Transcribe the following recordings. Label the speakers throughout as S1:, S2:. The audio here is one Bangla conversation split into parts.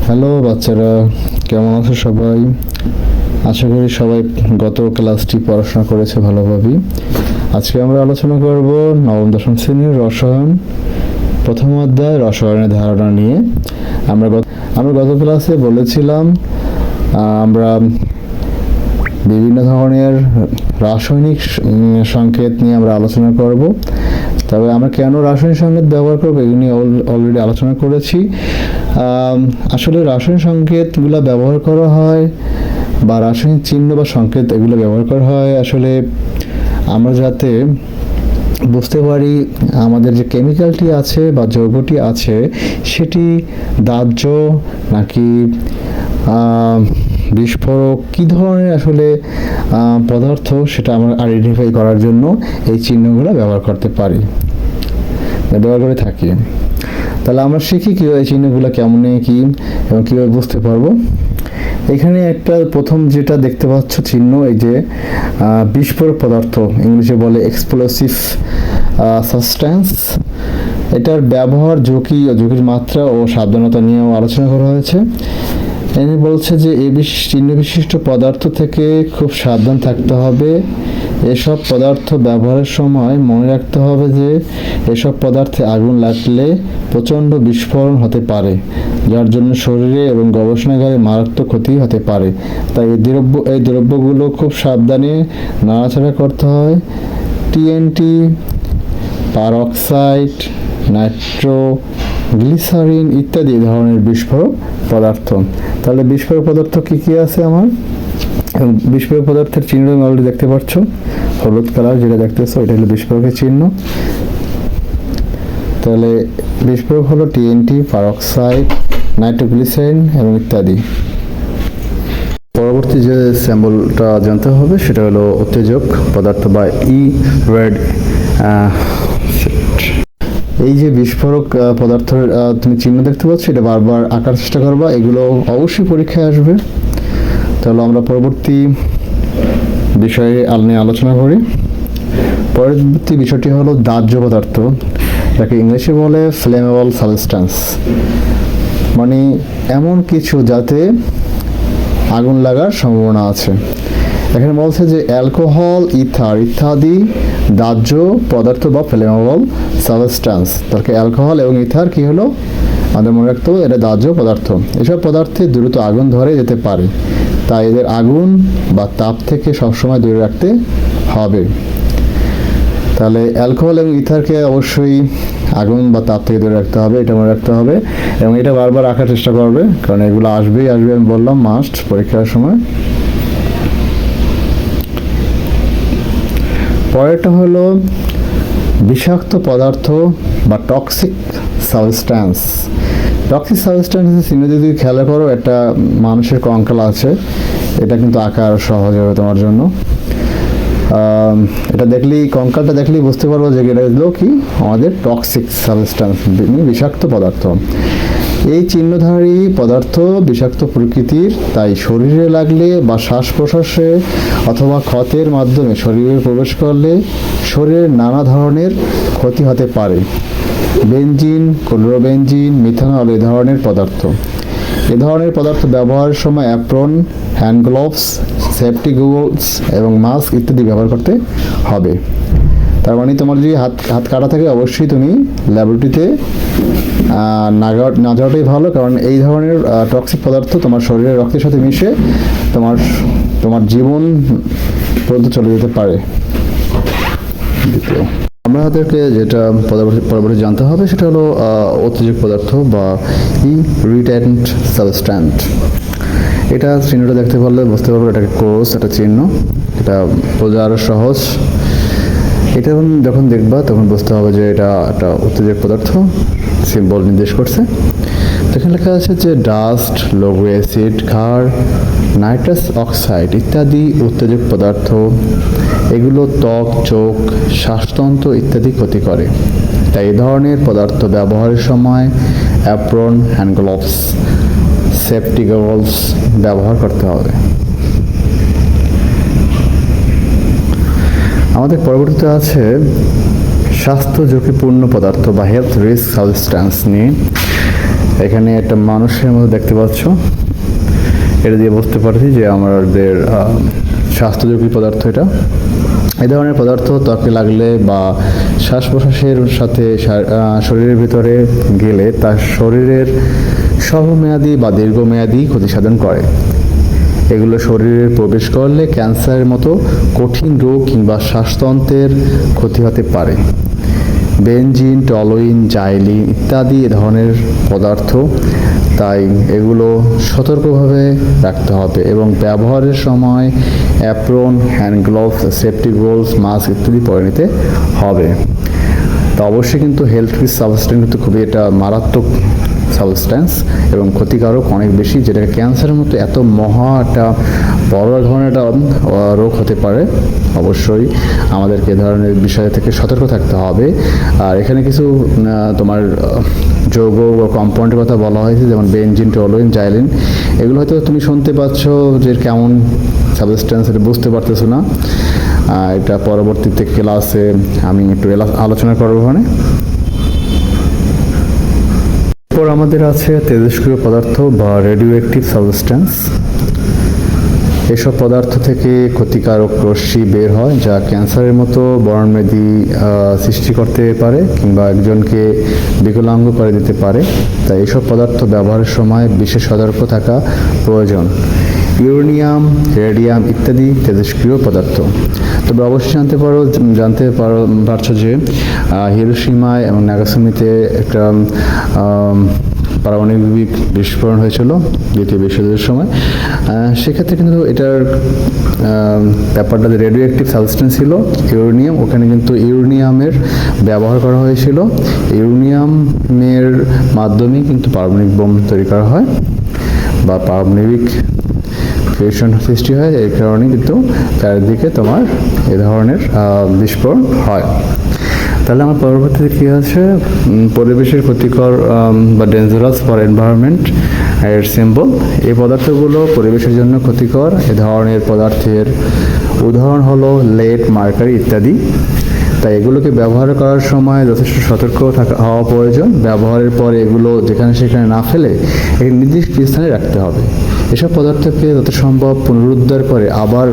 S1: হ্যালো বাচ্চারা, কেমন আছো সবাই? আশা করি সবাই গত ক্লাসটি পড়াশোনা করেছে ভালোভাবেই। আজকে আমরা আলোচনা করব নবম দশম শ্রেণীর রসায়ন প্রথম অধ্যায় রসায়নের ধারণা নিয়ে। আমরা গত ক্লাসে বলেছিলাম আমরা বিভিন্ন ধরনের রাসায়নিক সংকেত নিয়ে আমরা আলোচনা করব। তবে আমরা কেন রাসায়নিক সংকেত ব্যবহার করবো এগুলো নিয়ে অলরেডি আলোচনা করেছি। আসলে রাসায়নিক সংকেতগুলো ব্যবহার করা হয় বা রাসায়নিক চিহ্ন বা সংকেত এগুলো ব্যবহার করা হয় আসলে আমরা যাতে বুঝতে পারি আমাদের যে কেমিক্যালটি আছে বা যৌগটি আছে সেটি দাহ্য নাকি বিস্ফোরক, কী ধরনের আসলে পদার্থ সেটা আমরা আইডেন্টিফাই করার জন্য এই চিহ্নগুলো ব্যবহার করে থাকি। তাহলে আমরা শিখি কীভাবে এই চিহ্নগুলো কেমন কী এবং কীভাবে বুঝতে পারবো। এখানে একটা প্রথম যেটা দেখতে পাচ্ছ চিহ্ন, এই যে বিস্ফোরক পদার্থ, ইংলিশে বলে এক্সপ্লোসিভ সাবস্ট্যান্স। এটার ব্যবহার, ঝুঁকির মাত্রা ও সাবধানতা নিয়েও আলোচনা করা হয়েছে। এখানে বলছে যে এই চিহ্ন বিশিষ্ট পদার্থ থেকে খুব সাবধান থাকতে হবে। এসব পদার্থ ব্যবহারের সময় মনে রাখতে হবে যে এসব পদার্থে আগুন লাগলে প্রচণ্ড বিস্ফোরণ হতে পারে, যার জন্য শরীরে এবং গবেষণাগারে মারাত্মক ক্ষতি হতে পারে। তাই এই দ্রব্যগুলো খুব সাবধানে নাড়াচাড়া করতে হয়। টিএনটি, পারঅক্সাইড, নাইট্রো গ্লিসারিন ইত্যাদি ধরনের বিস্ফোরক পদার্থ। তাহলে বিস্ফোরক পদার্থ কি আছে আমার? বিস্ফোরক পদার্থের চিহ্ন তুমি অলরেডি দেখতে পাচ্ছ, হলুদ কালার যেটা দেখতেছো এটা হলো বিস্ফোরকের চিহ্ন। তাহলে বিস্ফোরক হলো টিএনটি, পারঅক্সাইড, নাইট্রোগ্লিসারিন এবং ইত্যাদি। পরবর্তী যে স্যাম্পলটা জানতে হবে সেটা হলো উত্তেজক পদার্থ বা রেড। এই যে বিস্ফোরক পদার্থের তুমি চিহ্ন দেখতে পাচ্ছ, এটা বারবার আঁকার চেষ্টা করবা, এগুলো অবশ্যই পরীক্ষায় আসবে। তাহলে আমরা পরবর্তী বিষয়ে নিয়ে আলোচনা করি। পরবর্তী বিষয়টি হলো দাহ্য পদার্থ, যাকে ইংলিশে বলে ফ্লেমেবল সাবস্ট্যান্স, মানে এমন কিছু যাতে আগুন লাগার সম্ভাবনা আছে। এখানে বলছে যে অ্যালকোহল, ইথার ইত্যাদি দাহ্য পদার্থ বা ফ্লেমেবল সাবস্ট্যান্স। তাহলে অ্যালকোহল এবং ইথার কি হলো আমাদের মনে রাখতে হবে, এটা দাহ্য পদার্থ। এসব পদার্থে দ্রুত আগুন ধরে যেতে পারে, তাই এদের আগুন বা তাপ থেকে সবসময় দূরে রাখতে হবে। তাহলে অ্যালকোহল এবং ইথারকে অবশ্যই আগুন বা তাপ থেকে দূরে রাখতে হবে, এটা মনে রাখতে হবে এবং এটা বারবার রাখার চেষ্টা করবে, কারণ এগুলো আসবেই আমি বললাম মাস্ট পরীক্ষার সময়। পরেরটা হলো বিষাক্ত পদার্থ বা টক্সিক সাবস্ট্যান্স। টক্সিক সাবস্ট্যান্সের চিহ্ন যদি খেয়াল করো, একটা মানুষের কঙ্কাল আছে, এটা কিন্তু আঁকা আরও সহজ হবে তোমার জন্য। এটা দেখলেই, কঙ্কালটা দেখলেই বুঝতে পারবো যে এটা হলো কি আমাদের টক্সিক সাবস্ট্যান্স, বিষাক্ত পদার্থ। এই চিহ্নধারী পদার্থ বিষাক্ত প্রকৃতির, তাই শরীরে লাগলে বা শ্বাস প্রশ্বাসে অথবা ক্ষতের মাধ্যমে শরীরে প্রবেশ করলে শরীরের নানা ধরনের ক্ষতি হতে পারে। বেনজিন, ক্লোরোবেনজিন, মিথানল এ ধরনের পদার্থ ব্যবহারের সময় apron, hand gloves, safety Google's এবং মাস্ক ইত্যাদি ব্যবহার করতে হবে। তার মানে তোমার যদি হাত কাটা থাকে অবশ্যই তুমি ল্যাবরেটরিতে না যাওয়াটাই ভালো, কারণ এই ধরনের টক্সিক পদার্থ তোমার শরীরের রক্তের সাথে মিশে তোমার জীবন পর্যন্ত চলে যেতে পারে। আমাদেরকে যেটা পরবর্তী জানতে হবে সেটা হলো উত্তেজক পদার্থ বা ইরিটেন্ট সাবস্ট্যান্স। এটা চিহ্নটা দেখতে পারলে বুঝতে পারবো এটাকে ক্রস, একটা চিহ্ন, এটা বোঝা আরও সহজ। এটা যখন দেখবা তখন বুঝতে হবে যে এটা একটা উত্তেজক পদার্থ, সিম্বল নির্দেশ করছে। এখানে লেখা আছে যে ডাস্ট, লঘু অ্যাসিড, ক্ষার, নাইট্রাস অক্সাইড ইত্যাদি উত্তেজক পদার্থ। এগুলো ত্বক, চোখ, শ্বাসতন্ত্র ইত্যাদি ক্ষতি করে, তাই এই ধরনের পদার্থ ব্যবহারের সময় apron, hand gloves, safety goggles ব্যবহার করতে হবে। আমাদের পরবর্তীতে আছে স্বাস্থ্য ঝুঁকিপূর্ণ পদার্থ বা হেলথ রিস্ক সাবস্ট্যান্স নিয়ে। এখানে একটা মানুষের মতো দেখতে পাচ্ছ, এটা দিয়ে বুঝতে পারছি যে আমাদের স্বাস্থ্য ঝুঁকি পদার্থ এটা। এই ধরনের পদার্থ ত্বকে লাগলে বা শ্বাস প্রশ্বাসের সাথে শরীরের ভিতরে গেলে তা শরীরের স্বল্পমেয়াদী বা দীর্ঘমেয়াদী ক্ষতি সাধন করে। এগুলো শরীরে প্রবেশ করলে ক্যান্সারের মতো কঠিন রোগ কিংবা শ্বাসতন্ত্রের ক্ষতি হতে পারে। বেনজিন, টলুইন, জাইলিন ইত্যাদি এ ধরনের পদার্থ, তাই এগুলো সতর্কভাবে রাখতে হবে এবং ব্যবহারের সময় apron, hand gloves, safety goals, mask ইত্যাদি পরে নিতে হবে। তো অবশ্যই কিন্তু হেলথ রিস্ক সাবস্টেন্স কিন্তু খুবই এটা মারাত্মক সাবস্টেন্স এবং ক্ষতিকারক অনেক বেশি, যেটা ক্যান্সারের মতো এত মহা একটা বড় ধরনের একটা রোগ হতে পারে। অবশ্যই আমাদেরকে এ ধরনের বিষয় থেকে সতর্ক থাকতে হবে। আর এখানে কিছু তোমার যৌগ বা কম্পাউন্ডের কথা বলা হয়েছে, যেমন বেনজিন, টলুইন, জাইলিন। এগুলো হয়তো তুমি শুনতে পাচ্ছ যে কেমন সাবস্টেন্স, এটা বুঝতে পারতেছো না। এটা পরবর্তীতে ক্লাসে আমি একটু আলোচনা করবো। ওখানে এরপর আমাদের আছে তেজস্ক্রিয় পদার্থ বা রেডিও অ্যাক্টিভ সাবস্টেন্স। এসব পদার্থ থেকে ক্ষতিকারক রশ্মি বের হয় যা ক্যান্সারের মতো বর্ণমেদী সৃষ্টি করতে পারে কিংবা একজনকে বিকলাঙ্গ করে দিতে পারে। তাই এসব পদার্থ ব্যবহারের সময় বিশেষ সতর্ক থাকা প্রয়োজন। ইউরেনিয়াম, রেডিয়াম ইত্যাদি তেজস্ক্রিয় পদার্থ। তবে অবশ্যই জানতে পারছো যে হিরোশিমায় এবং নাগাসাকিতে একটা পারমাণবিক বিস্ফোরণ হয়েছিল দ্বিতীয় বিশ্বযুদ্ধের সময়। সেক্ষেত্রে কিন্তু এটার ব্যাপারটা যে রেডিও অ্যাক্টিভ সাবস্টেন্স ছিল ইউরেনিয়াম, ওখানে কিন্তু ইউরেনিয়ামের ব্যবহার করা হয়েছিল। ইউরেনিয়ামের মাধ্যমেই কিন্তু পারমাণবিক বোম তৈরি করা হয় বা পারমাণবিক ফিউশন সৃষ্টি হয়। এই কারণে কিন্তু চারিদিকে তোমার এ ধরনের বিস্ফোরণ হয়। তাহলে আমার পরবর্তীতে কী আছে, পরিবেশের ক্ষতিকর বা ডেঞ্জারাস ফর এনভায়রনমেন্ট এর সিম্বল। এই পদার্থগুলো পরিবেশের জন্য ক্ষতিকর। এ ধরনের পদার্থের উদাহরণ হলো লেড, মার্কারি ইত্যাদি। তাই এগুলোকে ব্যবহার করার সময় যথেষ্ট সতর্ক হওয়া প্রয়োজন। ব্যবহারের পরে এগুলো যেখানে সেখানে না ফেলে একটি নির্দিষ্ট স্থানে রাখতে হবে। এসব পদার্থকে যত সম্ভব পুনরুদ্ধার করে আবার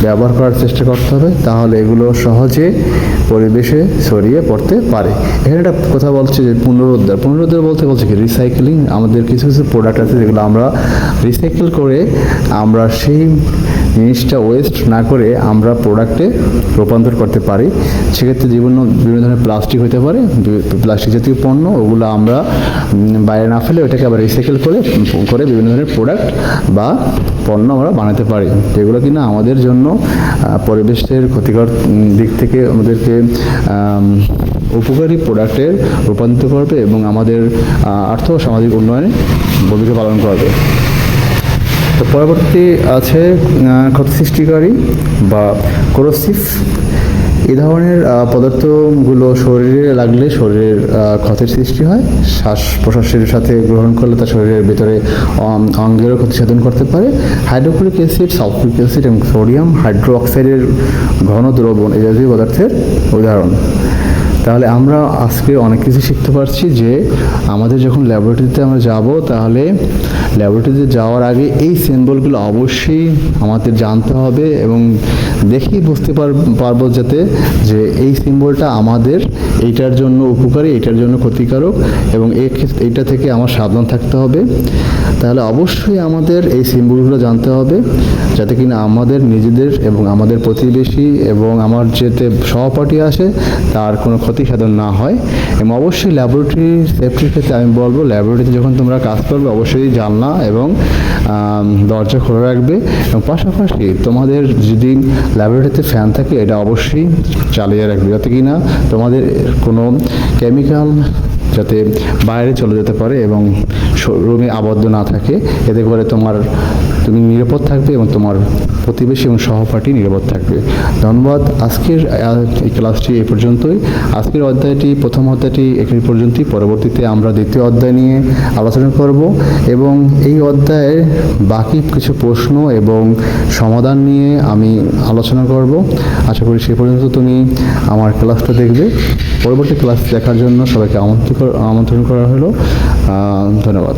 S1: ব্যবহার করার চেষ্টা করতে হবে, তাহলে এগুলো সহজে পরিবেশে ছড়িয়ে পড়তে পারে। এখানে একটা কথা বলছে যে পুনরুদ্ধার বলছে কি রিসাইক্লিং। আমাদের কিছু কিছু প্রোডাক্ট আছে যেগুলো আমরা রিসাইকেল করে আমরা সেই জিনিসটা ওয়েস্ট না করে আমরা প্রোডাক্টে রূপান্তর করতে পারি। সেক্ষেত্রে বিভিন্ন ধরনের প্লাস্টিক হতে পারে, প্লাস্টিক জাতীয় পণ্য, ওগুলো আমরা বাইরে না ফেলে ওটাকে আবার রিসাইকেল করে বিভিন্ন ধরনের প্রোডাক্ট বা পণ্য আমরা বানাতে পারি, যেগুলো কিনা আমাদের জন্য পরিবেশের ক্ষতিকর দিক থেকে আমাদেরকে উপকারী প্রোডাক্টে রূপান্তর করবে এবং আমাদের আর্থ ও সামাজিক উন্নয়নে ভূমিকা পালন করবে। তো পরবর্তী আছে ক্ষতি সৃষ্টিকারী বা কোরোসিভ। এই ধরনের পদার্থগুলো শরীরে লাগলে শরীরের ক্ষতির সৃষ্টি হয়। শ্বাস প্রশ্বাসের সাথে গ্রহণ করলে তা শরীরের ভিতরে অঙ্গেরও ক্ষতি সাধন করতে পারে। হাইড্রোক্লোরিক অ্যাসিড, সালফিউরিক অ্যাসিড এবং সোডিয়াম হাইড্রোক্সাইডের ঘন দ্রবণ এই জাতীয় পদার্থের উদাহরণ। তাহলে আমরা আজকে অনেক কিছু শিখতে পারছি যে আমাদের যখন ল্যাবরেটরিতে আমরা যাব, তাহলে ল্যাবরেটরিতে যাওয়ার আগে এই সিম্বলগুলো অবশ্যই আমাদের জানতে হবে এবং দেখেই বুঝতে পারবো যাতে যে এই সিম্বলটা আমাদের এইটার জন্য উপকারী, এইটার জন্য ক্ষতিকারক এবং এইটা থেকে আমার সাবধান থাকতে হবে। তাহলে অবশ্যই আমাদের এই সিম্বলগুলো জানতে হবে যাতে কিনা আমাদের নিজেদের এবং আমাদের প্রতিবেশী এবং আমার যেতে সহপাঠী আসে তার কোনো ক্ষতি সাধন না হয়। এবং অবশ্যই ল্যাবরেটরি সেফটির ক্ষেত্রে আমি বলবো, ল্যাবরেটরিতে যখন তোমরা কাজ করবে অবশ্যই জানলা এবং দরজা খোলা রাখবে এবং পাশাপাশি তোমাদের যদি ল্যাবরেটরিতে ফ্যান থাকে এটা অবশ্যই চালিয়ে রাখবে যাতে কিনা তোমাদের কোনো কেমিক্যাল যাতে বাইরে চলে যেতে পারে এবং রুমে আবদ্ধ না থাকে। এতে করে তুমি নিরাপদ থাকবে এবং তোমার প্রতিবেশী এবং সহপাঠী নিরাপদ থাকবে। ধন্যবাদ। আজকের এই ক্লাসটি এই পর্যন্তই। আজকের প্রথম অধ্যায়টি এখানে পর্যন্তই। পরবর্তীতে আমরা দ্বিতীয় অধ্যায় নিয়ে আলোচনা করব এবং এই অধ্যায়ের বাকি কিছু প্রশ্ন এবং সমাধান নিয়ে আমি আলোচনা করব। আশা করি সে পর্যন্ত তুমি আমার ক্লাসটা দেখবে। পরবর্তী ক্লাস দেখার জন্য সবাইকে আমন্ত্রণ করা হলো। ধন্যবাদ।